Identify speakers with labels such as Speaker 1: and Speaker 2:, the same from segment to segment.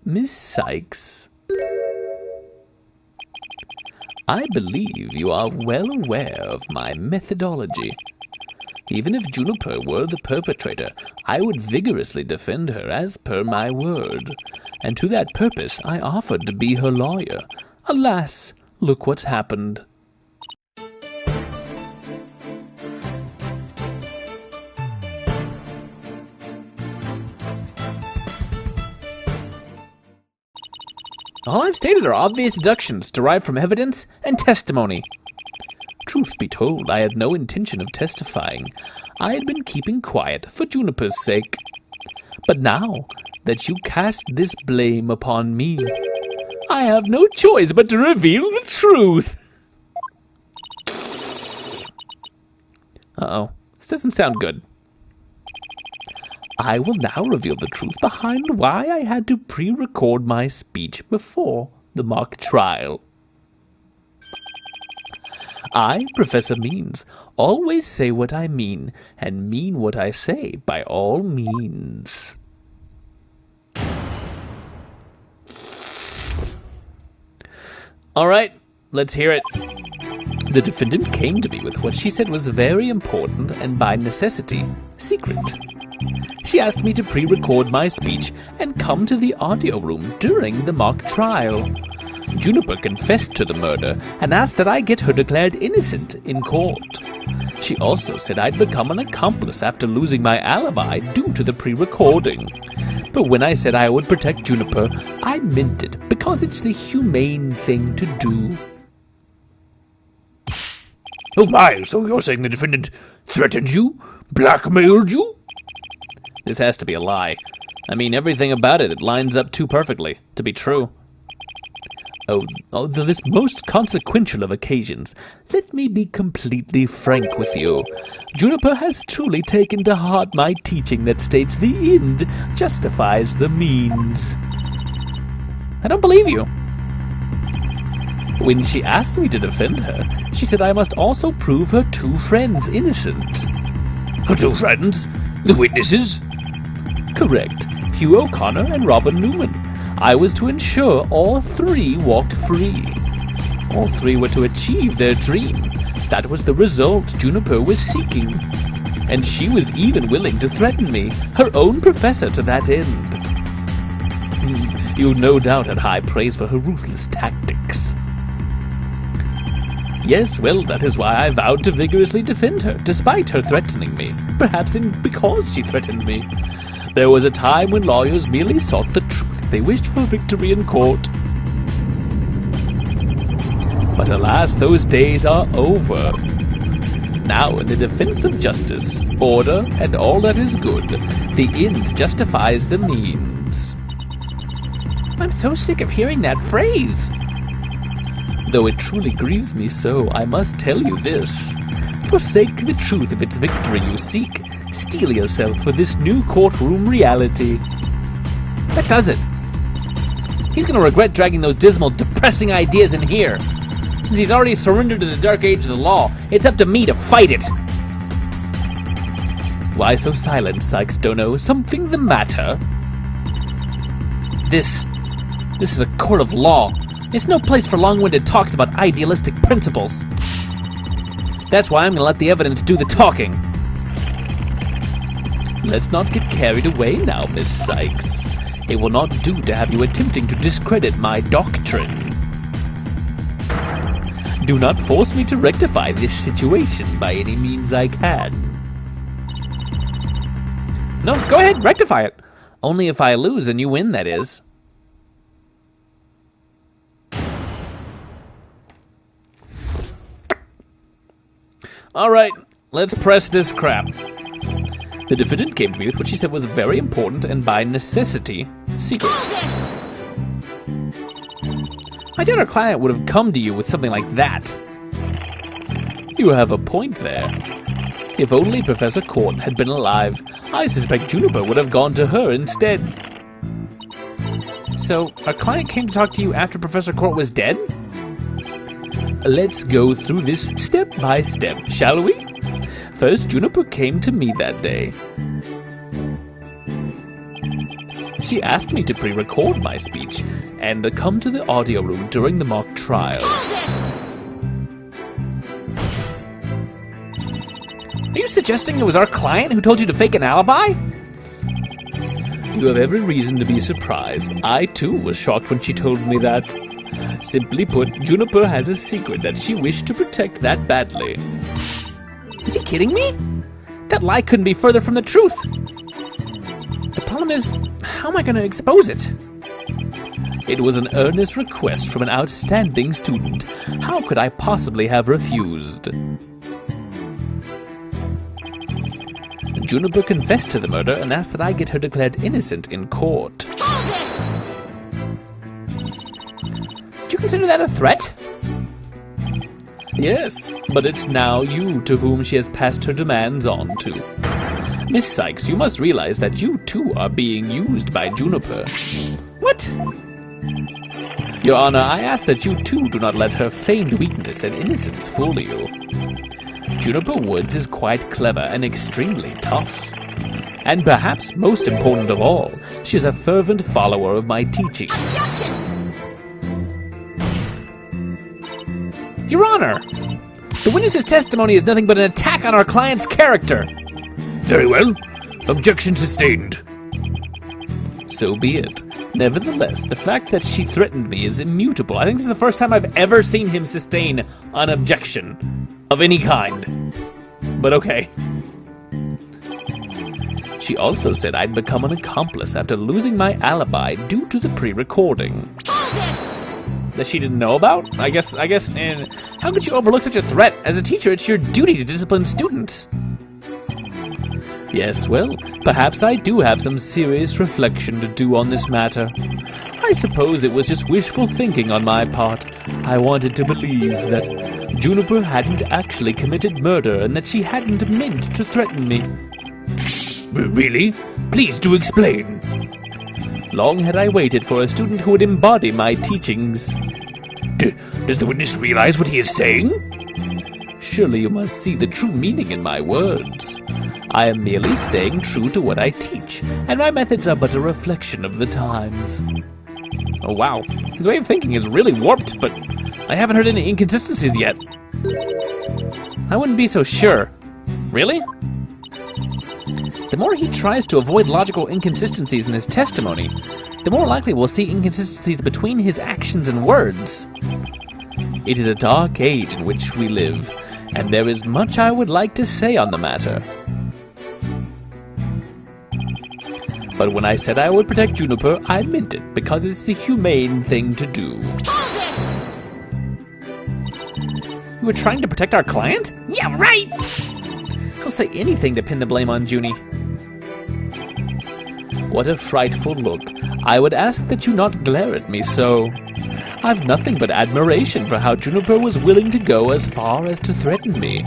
Speaker 1: Miss Sykes, I believe you are well aware of my methodology. Even if Juniper were the perpetrator, I would vigorously defend her as per my word, and to that purpose I offered to be her lawyer. Alas, look what's happened. All I've stated are obvious deductions derived from evidence and testimony. Truth be told, I had no intention of testifying. I had been keeping quiet for Juniper's sake. But now that you cast this blame upon me, I have no choice but to reveal the truth. Uh-oh, this doesn't sound good. I will now reveal the truth behind why I had to pre-record my speech before the mock trial. I, Professor Means, always say what I mean, and mean what I say by all means. All right, let's hear it. The defendant came to me with what she said was very important and by necessity, secret. She asked me to pre-record my speech and come to the audio room during the mock trial. Juniper confessed to the murder and asked that I get her declared innocent in court. She also said I'd become an accomplice after losing my alibi due to the pre-recording. But when I said I would protect Juniper, I meant it because it's the humane thing to do.
Speaker 2: Oh my, so you're saying the defendant threatened you? Blackmailed you?
Speaker 1: This has to be a lie. I mean, everything about it lines up too perfectly to be true. Oh, this most consequential of occasions, let me be completely frank with you. Juniper has truly taken to heart my teaching that states the end justifies the means. I don't believe you. When she asked me to defend her, she said I must also prove her two friends innocent.
Speaker 2: Her two friends? The witnesses?
Speaker 1: Correct. Hugh O'Connor and Robin Newman. I was to ensure all three walked free. All three were to achieve their dream. That was the result Juniper was seeking. And she was even willing to threaten me, her own professor, to that end. You no doubt had high praise for her ruthless tactics. Yes, well, that is why I vowed to vigorously defend her, despite her threatening me. Perhaps because she threatened me. There was a time when lawyers merely sought the truth. They wished for victory in court. But alas, those days are over. Now, in the defense of justice, order, and all that is good, the end justifies the means. I'm so sick of hearing that phrase. Though it truly grieves me so, I must tell you this. Forsake the truth if it's victory you seek. Steel yourself for this new courtroom reality. That does it. He's going to regret dragging those dismal, depressing ideas in here. Since he's already surrendered to the dark age of the law, it's up to me to fight it. Why so silent, Sykes Dono? Something the matter? This is a court of law. It's no place for long-winded talks about idealistic principles. That's why I'm going to let the evidence do the talking. Let's not get carried away now, Miss Sykes. It will not do to have you attempting to discredit my doctrine. Do not force me to rectify this situation by any means I can. No, go ahead, rectify it. Only if I lose and you win, that is. All right, let's press this crap. The defendant came to me with what she said was very important and by necessity, secret. I doubt our client would have come to you with something like that. You have a point there. If only Professor Court had been alive, I suspect Juniper would have gone to her instead. So, our client came to talk to you after Professor Court was dead? Let's go through this step by step, shall we? First, Juniper came to me that day. She asked me to pre-record my speech and come to the audio room during the mock trial. Are you suggesting it was our client who told you to fake an alibi? You have every reason to be surprised. I, too, was shocked when she told me that. Simply put, Juniper has a secret that she wished to protect that badly. Is he kidding me? That lie couldn't be further from the truth. The problem is, how am I going to expose it? It was an earnest request from an outstanding student. How could I possibly have refused? Juniper confessed to the murder and asked that I get her declared innocent in court. Would you consider that a threat? Yes, but it's now you to whom she has passed her demands on to. Miss Sykes, you must realize that you too are being used by Juniper. What? Your Honor, I ask that you too do not let her feigned weakness and innocence fool you. Juniper Woods is quite clever and extremely tough. And perhaps most important of all, she is a fervent follower of my teachings. Your Honor, the witness's testimony is nothing but an attack on our client's character.
Speaker 2: Very well. Objection sustained.
Speaker 1: So be it. Nevertheless, the fact that she threatened me is immutable. I think this is the first time I've ever seen him sustain an objection of any kind. But okay. She also said I'd become an accomplice after losing my alibi due to the pre-recording. That she didn't know about? I guess, and how could you overlook such a threat? As a teacher, it's your duty to discipline students. Yes, well, perhaps I do have some serious reflection to do on this matter. I suppose it was just wishful thinking on my part. I wanted to believe that Juniper hadn't actually committed murder and that she hadn't meant to threaten me.
Speaker 2: Really? Please do explain.
Speaker 1: Long had I waited for a student who would embody my teachings.
Speaker 2: Does the witness realize what he is saying?
Speaker 1: Surely you must see the true meaning in my words. I am merely staying true to what I teach, and my methods are but a reflection of the times. Oh wow, his way of thinking is really warped, but I haven't heard any inconsistencies yet. I wouldn't be so sure. Really? The more he tries to avoid logical inconsistencies in his testimony, the more likely we'll see inconsistencies between his actions and words. It is a dark age in which we live, and there is much I would like to say on the matter. But when I said I would protect Juniper, I meant it, because it's the humane thing to do. You were trying to protect our client? Yeah, right! He'll say anything to pin the blame on Junie. What a frightful look. I would ask that you not glare at me so. I've nothing but admiration for how Juniper was willing to go as far as to threaten me.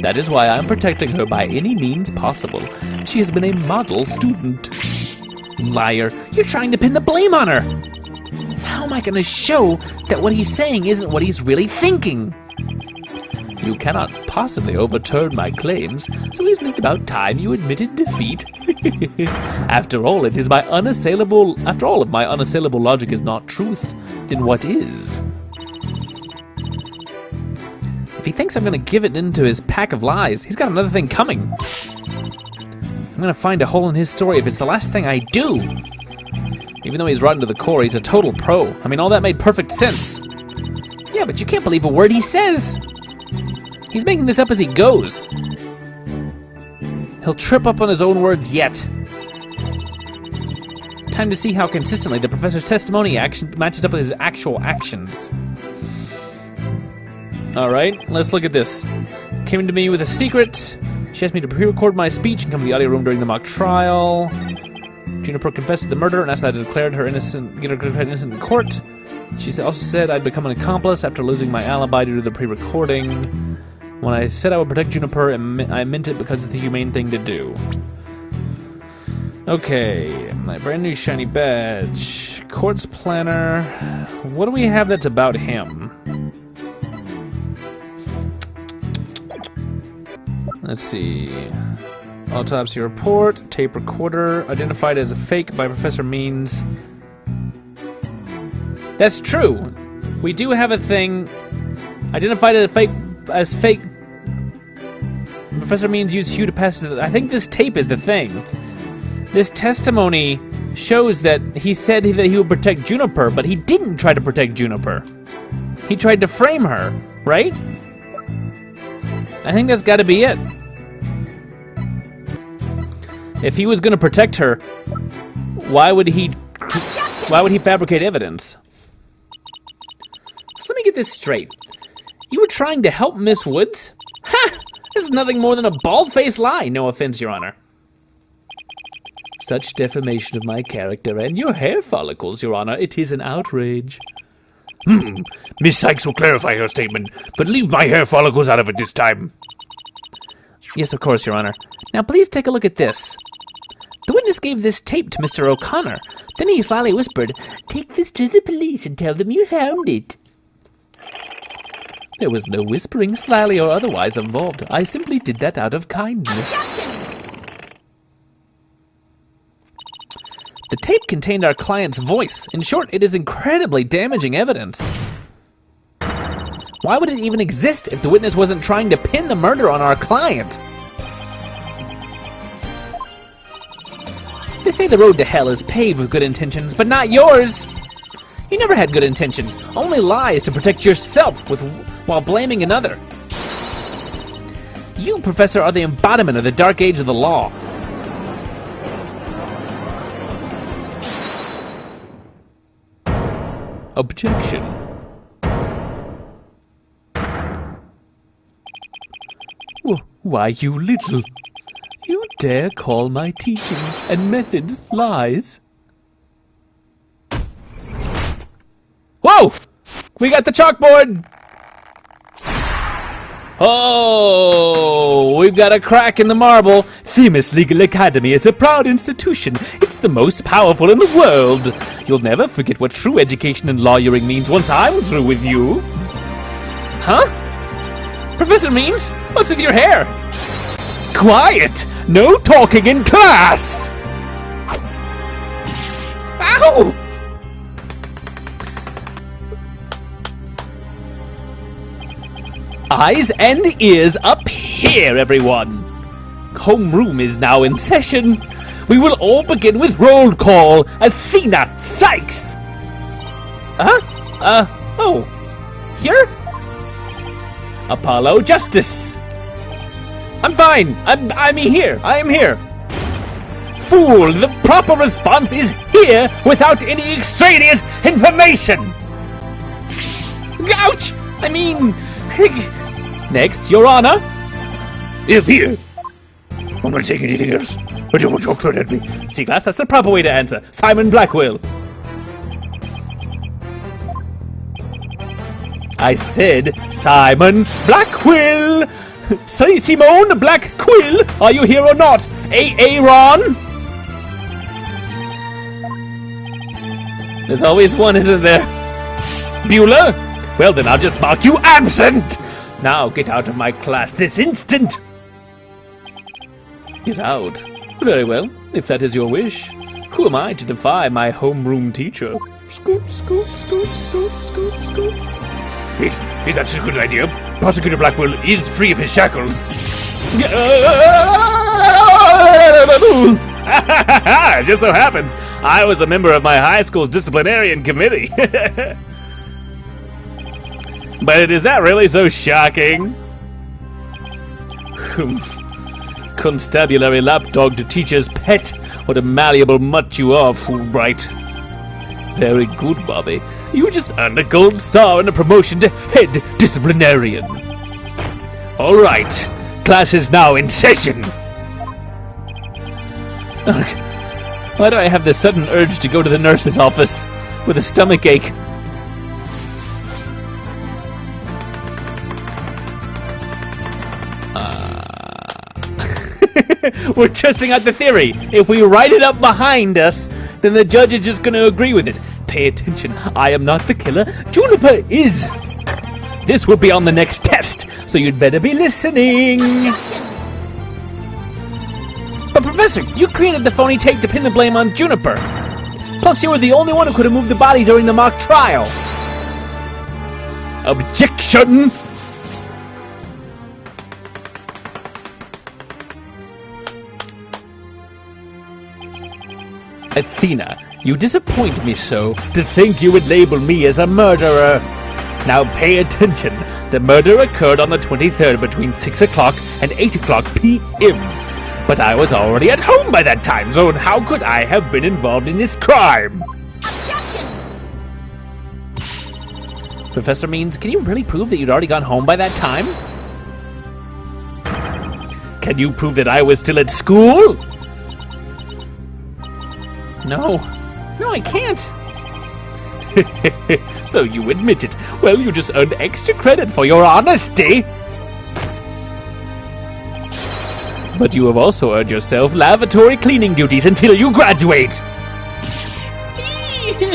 Speaker 1: That is why I'm protecting her by any means possible. She has been a model student. Liar, you're trying to pin the blame on her. How am I going to show that what he's saying isn't what he's really thinking? You cannot possibly overturn my claims, so isn't it about time you admitted defeat? After all, if my unassailable logic is not truth, then what is? If he thinks I'm going to give it into his pack of lies, he's got another thing coming. I'm going to find a hole in his story if it's the last thing I do. Even though he's rotten to the core, he's a total pro. I mean, all that made perfect sense. Yeah, but you can't believe a word he says. He's making this up as he goes. He'll trip up on his own words yet. Time to see how consistently the professor's testimony matches up with his actual actions. Alright, let's look at this. Came to me with a secret. She asked me to pre-record my speech and come to the audio room during the mock trial. Juniper confessed to the murder and asked that I declared her innocent in court. She also said I'd become an accomplice after losing my alibi due to the pre-recording. When I said I would protect Juniper, I meant it because it's the humane thing to do. Okay, my brand new shiny badge. Courts planner. What do we have that's about him? Let's see. Autopsy report, tape recorder, identified as a fake by Professor Means. That's true. We do have a thing identified as fake. Professor Means used Hugh to pass it. I think this tape is the thing. This testimony shows that he said that he would protect Juniper, but he didn't try to protect Juniper. He tried to frame her, right? I think that's got to be it. If he was going to protect her, why would he fabricate evidence? So let me get this straight. You were trying to help Miss Woods? Ha! This is nothing more than a bald-faced lie. No offense, Your Honor. Such defamation of my character and your hair follicles, Your Honor. It is an outrage.
Speaker 2: Miss Sykes will clarify her statement, but leave my hair follicles out of it this time.
Speaker 1: Yes, of course, Your Honor. Now, please take a look at this. The witness gave this tape to Mr. O'Connor. Then he slyly whispered, "Take this to the police and tell them you found it." There was no whispering, slyly or otherwise, involved. I simply did that out of kindness. The tape contained our client's voice. In short, it is incredibly damaging evidence. Why would it even exist if the witness wasn't trying to pin the murder on our client? They say the road to hell is paved with good intentions, but not yours. You never had good intentions, only lies to protect yourself while blaming another. You, Professor, are the embodiment of the dark age of the law. Objection. Why, you little... You dare call my teachings and methods lies? Whoa! We got the chalkboard! Oh, we've got a crack in the marble. Themis Legal Academy is a proud institution. It's the most powerful in the world. You'll never forget what true education and lawyering means once I'm through with you. Huh? Professor Means, what's with your hair? Quiet! No talking in class! Ow! Eyes and ears up here, everyone! Homeroom is now in session. We will all begin with roll call. Athena Sykes! Oh. Here? Apollo Justice. I'm fine. I'm here. I am here. Fool, the proper response is here without any extraneous information. Ouch! I mean... Next, Your Honor.
Speaker 2: If here. I'm not taking anything else. But you won't talk at me.
Speaker 1: C-Class, that's the proper way to answer. Simon Blackwell. I said Simon Blackwell. Simone Blackquill, are you here or not? Aaron? There's always one, isn't there? Bueller? Well then, I'll just mark you absent! Now get out of my class this instant! Get out? Very well, if that is your wish. Who am I to defy my homeroom teacher? Scoot, scoot, scoot, scoot, scoot, scoot.
Speaker 2: Is that a good idea? Prosecutor Blackwell is free of his shackles.
Speaker 1: It just so happens I was a member of my high school's disciplinarian committee. But is that really so shocking? Humph. Constabulary lapdog to teacher's pet. What a malleable mutt you are, fool right. Very good, Bobby. You just earned a gold star and a promotion to head disciplinarian. All right, class is now in session. Why do I have this sudden urge to go to the nurse's office with a stomach ache? We're testing out the theory. If we write it up behind us, then the judge is just going to agree with it. Pay attention. I am not the killer. Juniper is. This will be on the next test, so you'd better be listening. But Professor, you created the phony tape to pin the blame on Juniper. Plus, you were the only one who could have moved the body during the mock trial. Objection! Athena, you disappoint me so to think you would label me as a murderer. Now pay attention. The murder occurred on the 23rd between 6 o'clock and 8 o'clock p.m. But I was already at home by that time, so how could I have been involved in this crime?
Speaker 3: Objection!
Speaker 1: Professor Means, can you really prove that you'd already gone home by that time? Can you prove that I was still at school? No, I can't. So you admit it. Well, you just earned extra credit for your honesty. But you have also earned yourself lavatory cleaning duties until you graduate.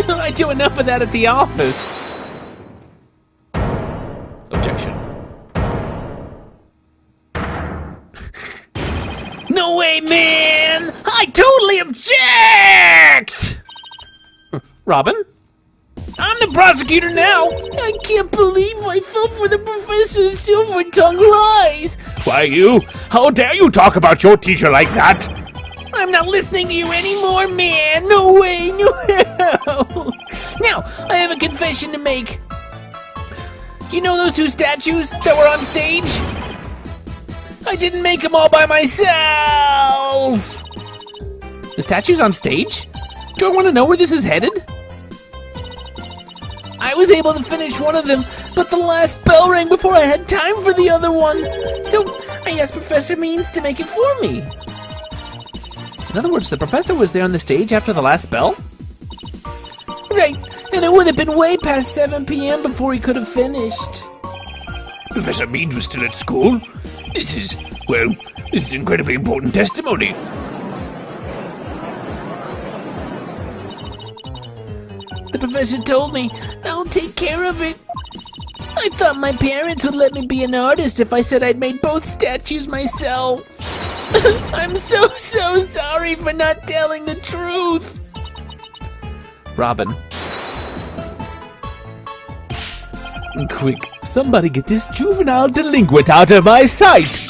Speaker 1: I do enough of that at the office. Objection. No way, man! I totally object! Robin? I'm the prosecutor now! I can't believe I fell for the professor's silver-tongued lies!
Speaker 2: Why, you? How dare you talk about your teacher like that?
Speaker 1: I'm not listening to you anymore, man! No way, no! Now, I have a confession to make. You know those two statues that were on stage? I didn't make them all by myself! The statues on stage? Do I want to know where this is headed? I was able to finish one of them, but the last bell rang before I had time for the other one. So I asked Professor Means to make it for me. In other words, the professor was there on the stage after the last bell? Right, and it would have been way past 7 p.m. before he could have finished.
Speaker 2: Professor Means was still at school? This is incredibly important testimony.
Speaker 1: The professor told me I'll take care of it. I thought my parents would let me be an artist if I said I'd made both statues myself. I'm so sorry for not telling the truth. Robin. Quick, somebody get this juvenile delinquent out of my sight!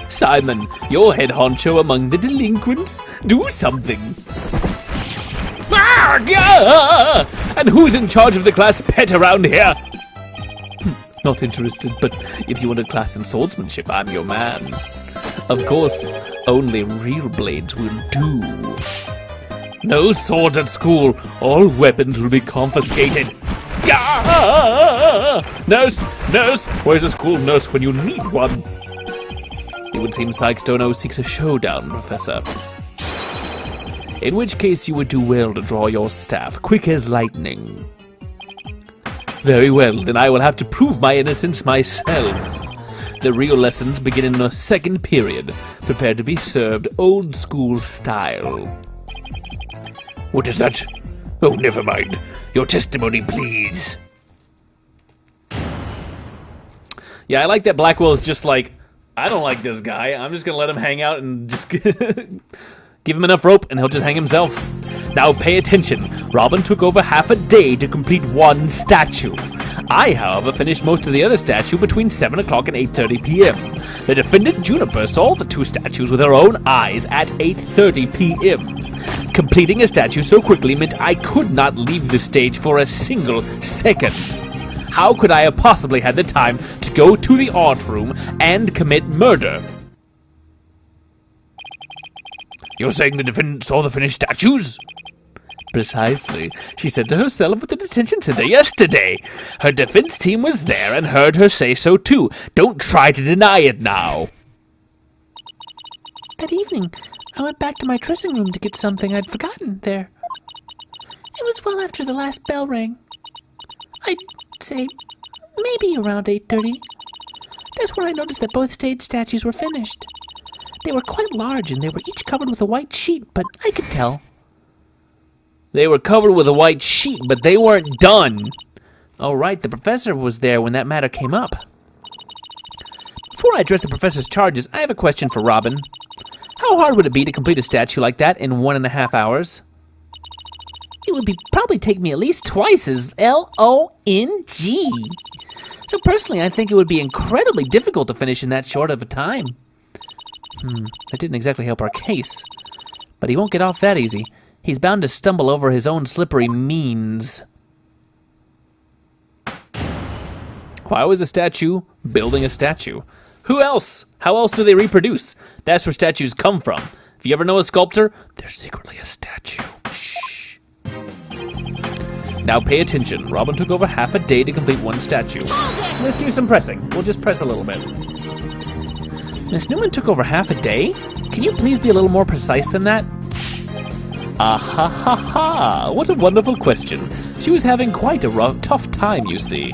Speaker 1: Simon, you're head honcho among the delinquents. Do something. And who's in charge of the class pet around here? Not interested, but if you want a class in swordsmanship, I'm your man. Of course, only real blades will do. No swords at school. All weapons will be confiscated. Nurse! Where's a school nurse when you need one? It would seem Sykes-Dono seeks a showdown, Professor. In which case you would do well to draw your staff, quick as lightning. Very well, then I will have to prove my innocence myself. The real lessons begin in the second period. Prepare to be served old school style.
Speaker 2: What is that? Oh, never mind. Your testimony, please.
Speaker 1: Yeah, I like that Blackwell's just like, I don't like this guy. I'm just gonna let him hang out and just give him enough rope and he'll just hang himself. Now pay attention. Robin took over half a day to complete one statue. I, however, finished most of the other statue between 7 o'clock and 8:30 p.m. The defendant, Juniper, saw the two statues with her own eyes at 8:30 p.m. Completing a statue so quickly meant I could not leave the stage for a single second. How could I have possibly had the time to go to the art room and commit murder?
Speaker 2: You're saying the defendant saw the finished statues?
Speaker 1: Precisely. She said to herself at the detention center yesterday. Her defense team was there and heard her say so too. Don't try to deny it now. That evening, I went back to my dressing room to get something I'd forgotten there. It was well after the last bell rang. I'd say maybe around 8:30. That's where I noticed that both stage statues were finished. They were quite large and they were each covered with a white sheet, but I could tell. They were covered with a white sheet, but they weren't done. Oh, right, the professor was there when that matter came up. Before I address the professor's charges, I have a question for Robin. How hard would it be to complete a statue like that in 1.5 hours? It would probably take me at least twice as LONG. So personally, I think it would be incredibly difficult to finish in that short of a time. That didn't exactly help our case. But he won't get off that easy. He's bound to stumble over his own slippery means. Why was a statue building a statue? Who else? How else do they reproduce? That's where statues come from. If you ever know a sculptor, they're secretly a statue. Shh. Now pay attention. Robin took over half a day to complete one statue. Let's do some pressing. We'll just press a little bit. Miss Newman took over half a day? Can you please be a little more precise than that? Ah-ha-ha-ha! What a wonderful question. She was having quite a tough time, you see.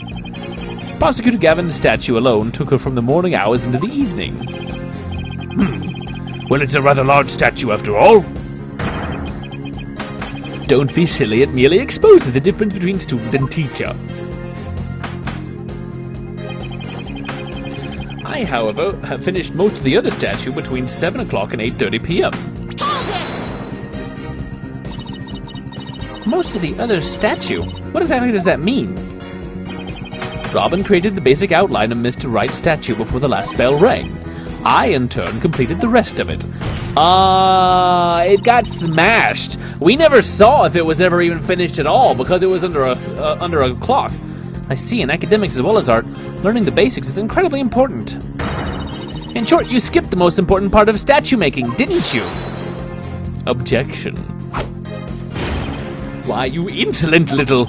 Speaker 1: Prosecutor Gavin's statue alone took her from the morning hours into the evening.
Speaker 2: Well, it's a rather large statue after all.
Speaker 1: Don't be silly, it merely exposes the difference between student and teacher. I, however, have finished most of the other statue between 7 o'clock and 8:30 p.m. Most of the other statue? What exactly does that mean? Robin created the basic outline of Mr. Wright's statue before the last bell rang. I, in turn, completed the rest of it. It got smashed. We never saw if it was ever even finished at all because it was under a cloth. I see, in academics as well as art, learning the basics is incredibly important. In short, you skipped the most important part of statue making, didn't you? Objection. Why, you insolent little...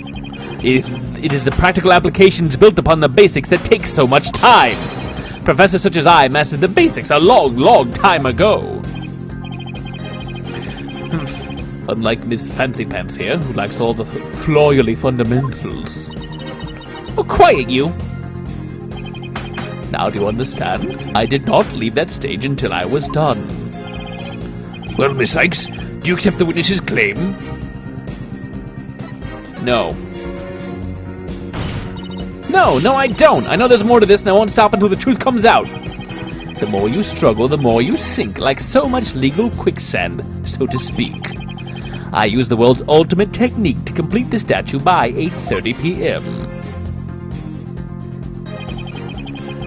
Speaker 1: It is the practical applications built upon the basics that take so much time. Professors such as I mastered the basics a long, long time ago. Unlike Miss Fancy Pants here, who likes all the floyally fundamentals. Oh, quiet you! Now do you understand? I did not leave that stage until I was done.
Speaker 2: Well, Miss Sykes, do you accept the witness's claim?
Speaker 1: No. No, I don't. I know there's more to this, and I won't stop until the truth comes out. The more you struggle, the more you sink, like so much legal quicksand, so to speak. I use the world's ultimate technique to complete the statue by 8:30 p.m.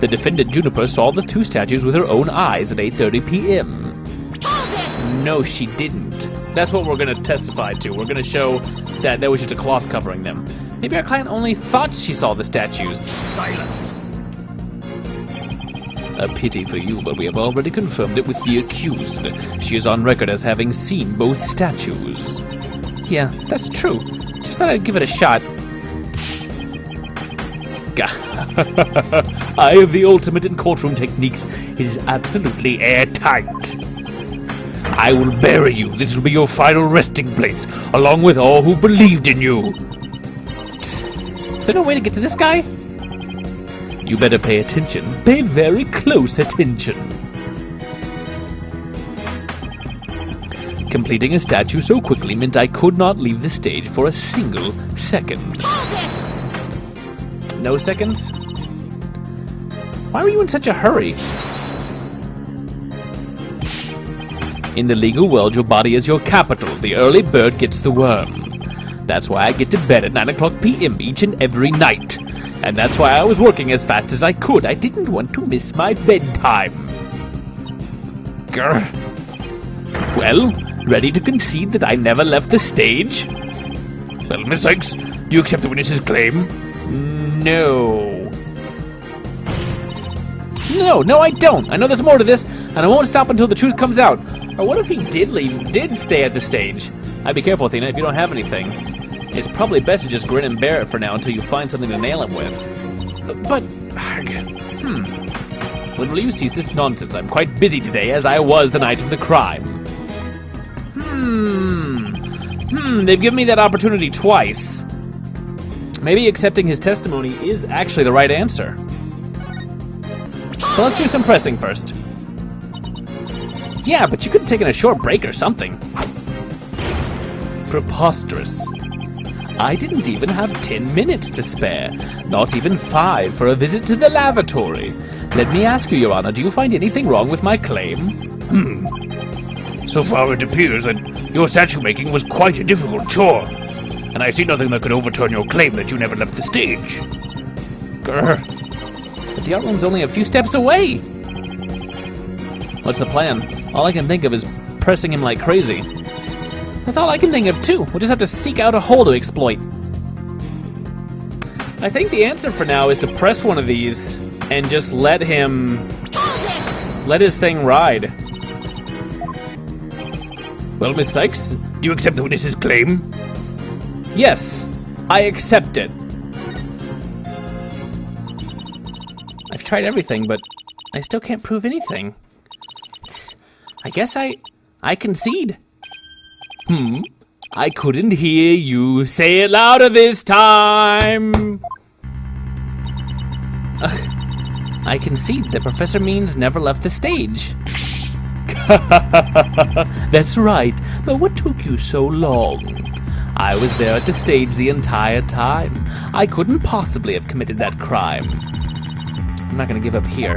Speaker 1: The defendant Juniper saw the two statues with her own eyes at 8:30 p.m. No, she didn't. That's what we're going to testify to. We're going to show that there was just a cloth covering them. Maybe our client only thought she saw the statues.
Speaker 2: Silence.
Speaker 1: A pity for you, but we have already confirmed it with the accused. She is on record as having seen both statues. Yeah, that's true. Just thought I'd give it a shot. I have the ultimate in courtroom techniques. It is absolutely airtight.
Speaker 2: I will bury you. This will be your final resting place, along with all who believed in you.
Speaker 1: Is there no way to get to this guy? You better pay attention. Pay very close attention. Completing a statue so quickly meant I could not leave the stage for a single second. No seconds? Why were you in such a hurry? In the legal world, your body is your capital. The early bird gets the worm. That's why I get to bed at 9 o'clock p.m. each and every night. And that's why I was working as fast as I could. I didn't want to miss my bedtime. Grr. Well, ready to concede that I never left the stage?
Speaker 2: Well, Miss Sykes, do you accept the witness's claim?
Speaker 1: No, I don't. I know there's more to this, and I won't stop until the truth comes out. Or what if he did stay at the stage? I'd be careful, Athena, if you don't have anything. It's probably best to just grin and bear it for now until you find something to nail him with. But when will you cease this nonsense? I'm quite busy today, as I was the night of the crime. They've given me that opportunity twice. Maybe accepting his testimony is actually the right answer. But let's do some pressing first. Yeah, but you could have taken a short break or something. Preposterous. I didn't even have 10 minutes to spare. Not even 5 for a visit to the lavatory. Let me ask you, Your Honor, do you find anything wrong with my claim?
Speaker 2: So far it appears that your statue making was quite a difficult chore, and I see nothing that could overturn your claim that you never left the stage.
Speaker 1: Grr. But the art room's only a few steps away! What's the plan? All I can think of is pressing him like crazy. That's all I can think of, too. We'll just have to seek out a hole to exploit. I think the answer for now is to press one of these and just let him... let his thing ride.
Speaker 2: Well, Miss Sykes, do you accept the witness's claim?
Speaker 1: Yes, I accept it. I've tried everything, but I still can't prove anything. I guess I concede. I couldn't hear you. Say it louder this time. I concede that Professor Means never left the stage. That's right, but what took you so long? I was there at the stage the entire time. I couldn't possibly have committed that crime. I'm not gonna give up here.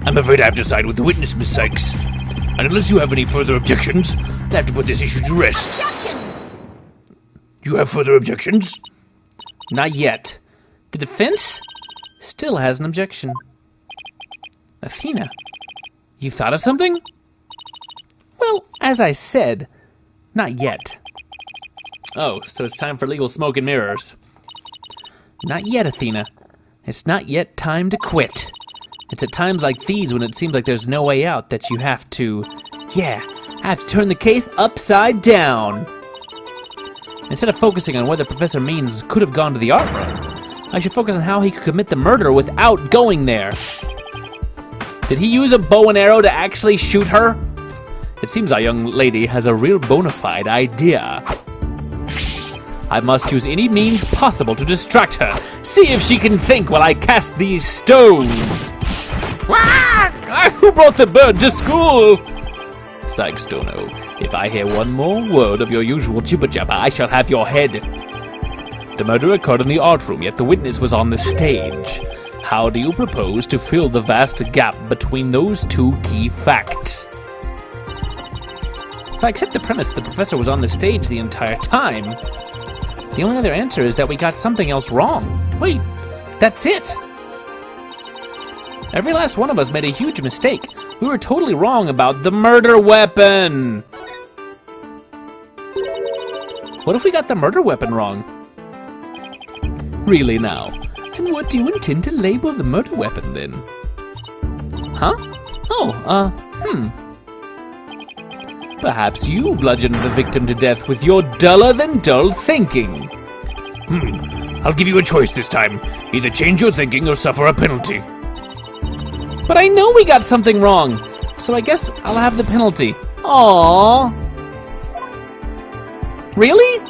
Speaker 2: I'm afraid I have to side with the witness, Miss Sykes. And unless you have any further objections, I have to put this issue to rest. Objection! Do you have further objections?
Speaker 1: Not yet. The defense still has an objection. Athena, you thought of something? Well, as I said, not yet. Oh, so it's time for legal smoke and mirrors. Not yet, Athena. It's not yet time to quit. It's at times like these when it seems like there's no way out that you have to, have to turn the case upside down. Instead of focusing on whether Professor Means could have gone to the art room, I should focus on how he could commit the murder without going there. Did he use a bow and arrow to actually shoot her? It seems our young lady has a real bona fide idea. I must use any means possible to distract her. See if she can think while I cast these stones. Who brought the bird to school? Sykes Dono, if I hear one more word of your usual jibber-jabber, I shall have your head. The murder occurred in the art room, yet the witness was on the stage. How do you propose to fill the vast gap between those two key facts? If I accept the premise that the professor was on the stage the entire time, the only other answer is that we got something else wrong. Wait, that's it! Every last one of us made a huge mistake. We were totally wrong about the murder weapon! What if we got the murder weapon wrong? Really now? And what do you intend to label the murder weapon then? Huh? Perhaps you bludgeoned the victim to death with your duller-than-dull thinking.
Speaker 2: I'll give you a choice this time. Either change your thinking or suffer a penalty.
Speaker 1: But I know we got something wrong, so I guess I'll have the penalty. Aww. Really?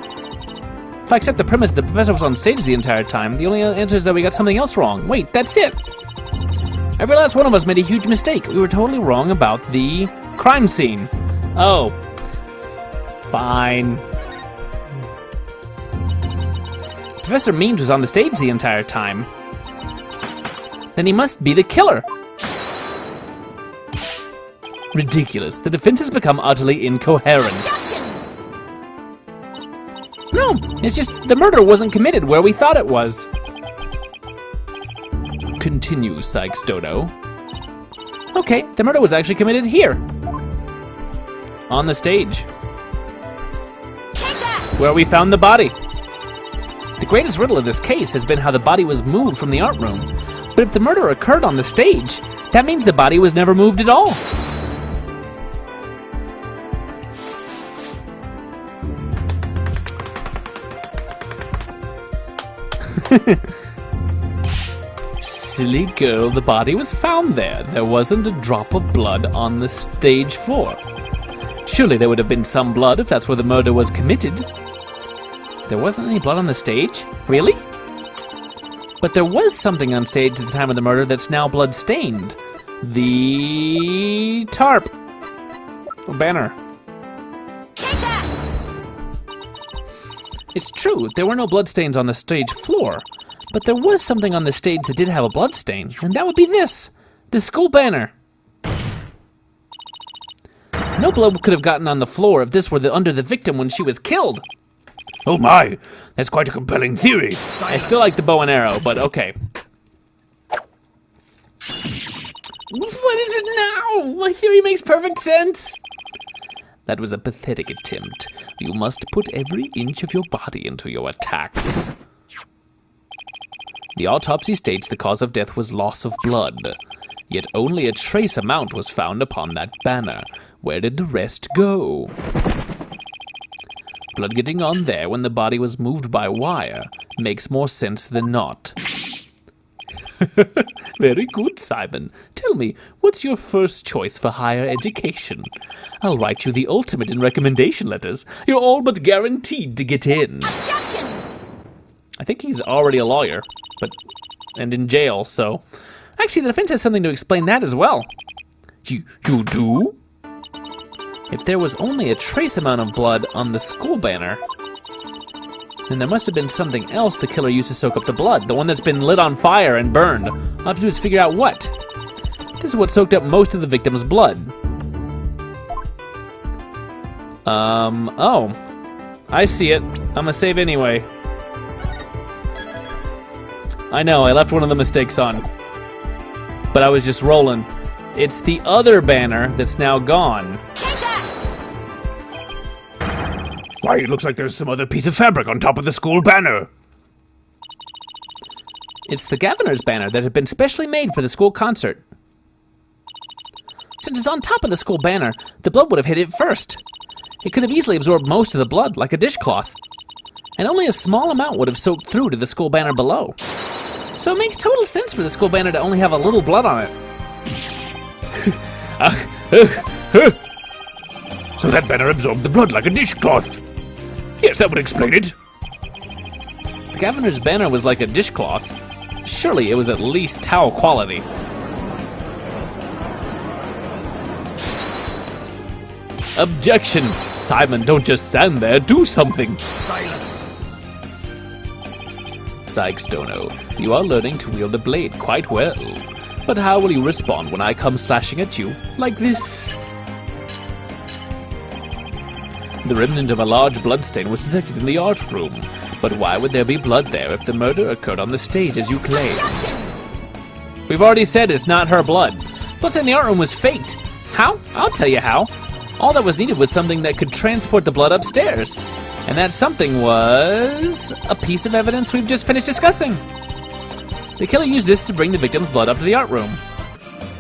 Speaker 1: If I accept the premise that the professor was on stage the entire time, the only answer is that we got something else wrong. Wait, that's it. Every last one of us made a huge mistake. We were totally wrong about the crime scene. Oh. Fine. Professor Means was on the stage the entire time. Then he must be the killer. Ridiculous. The defense has become utterly incoherent. No, it's just the murder wasn't committed where we thought it was. Continue, Sykes Dodo. Okay, the murder was actually committed here. On the stage. Where we found the body. The greatest riddle of this case has been how the body was moved from the art room. But if the murder occurred on the stage, that means the body was never moved at all. Silly girl, the body was found there. There wasn't a drop of blood on the stage floor. Surely there would have been some blood if that's where the murder was committed. There wasn't any blood on the stage? Really? But there was something on stage at the time of the murder that's now blood-stained. The tarp. Or banner. It's true, there were no bloodstains on the stage floor, but there was something on the stage that did have a bloodstain, and that would be this, the school banner. No blood could have gotten on the floor if this were under the victim when she was killed.
Speaker 2: Oh my, that's quite a compelling theory.
Speaker 1: I still like the bow and arrow, but okay. What is it now? My theory makes perfect sense. That was a pathetic attempt. You must put every inch of your body into your attacks. The autopsy states the cause of death was loss of blood. Yet only a trace amount was found upon that banner. Where did the rest go? Blood getting on there when the body was moved by wire makes more sense than not. Very good, Simon. Tell me, what's your first choice for higher education? I'll write you the ultimate in recommendation letters. You're all but guaranteed to get in. Objection! I think he's already a lawyer, and in jail, so... Actually, the defense has something to explain that as well.
Speaker 2: You do?
Speaker 1: If there was only a trace amount of blood on the school banner, then there must have been something else the killer used to soak up the blood. The one that's been lit on fire and burned. All I have to do is figure out what. This is what soaked up most of the victim's blood. Oh. I see it. I'm gonna save anyway. I know, I left one of the mistakes on. But I was just rolling. It's the other banner that's now gone.
Speaker 2: Why, it looks like there's some other piece of fabric on top of the school banner.
Speaker 1: It's the governor's banner that had been specially made for the school concert. Since it's on top of the school banner, the blood would have hit it first. It could have easily absorbed most of the blood, like a dishcloth. And only a small amount would have soaked through to the school banner below. So it makes total sense for the school banner to only have a little blood on it.
Speaker 2: So that banner absorbed the blood like a dishcloth. Yes, that would explain it.
Speaker 1: The governor's banner was like a dishcloth. Surely it was at least towel quality. Objection! Simon, don't just stand there, do something!
Speaker 2: Silence!
Speaker 1: Sykes Dono, you are learning to wield a blade quite well. But how will you respond when I come slashing at you like this? The remnant of a large bloodstain was detected in the art room. But why would there be blood there if the murder occurred on the stage as you claim? We've already said it's not her blood. What's in the art room was faked. How? I'll tell you how. All that was needed was something that could transport the blood upstairs. And that something was a piece of evidence we've just finished discussing. The killer used this to bring the victim's blood up to the art room.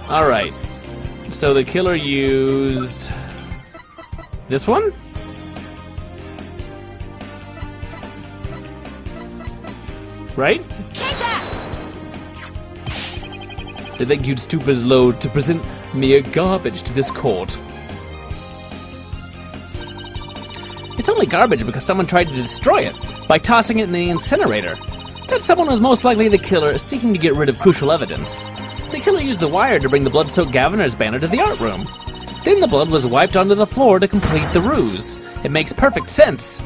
Speaker 1: Alright. So the killer used... this one? Right? To think you'd stoop as low to present mere garbage to this court. It's only garbage because someone tried to destroy it by tossing it in the incinerator. That someone was most likely the killer seeking to get rid of crucial evidence. The killer used the wire to bring the blood-soaked governor's banner to the art room. Then the blood was wiped onto the floor to complete the ruse. It makes perfect sense.